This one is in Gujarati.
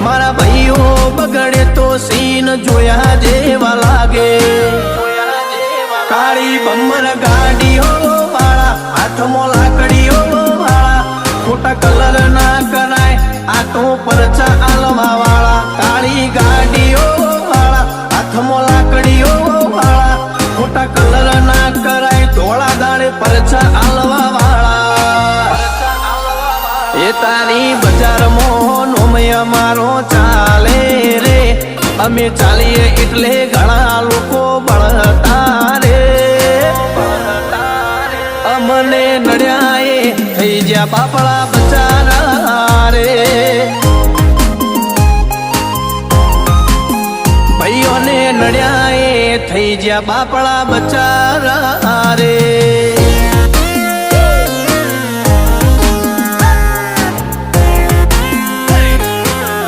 મારા ભાઈઓ બગડે તો સીન જોયા જેવા લાગે કાળી બમ્મર ગાડીઓ વાળા હાથમાં લાકડીઓ વાળા ખોટા કલર ના કરાય આ તો પરચા આલવા વાળા કાળી ગાડીઓ વાળા હાથમાં લાકડીઓ વાળા ખોટા કલર ના કરાય ધોળા દાડે પરચા આલવા વાળા એ તારી બજારમાં નોમય મારો ચાલે રે અમે ચાલીએ એટલે ઘણા લોકો બળતા રે અમને નડ્યા એ થઈ જ્યાં બાપડા બચારા રે ભાઈઓને નડ્યા એ થઈ જ્યાં બાપડા બચારા રે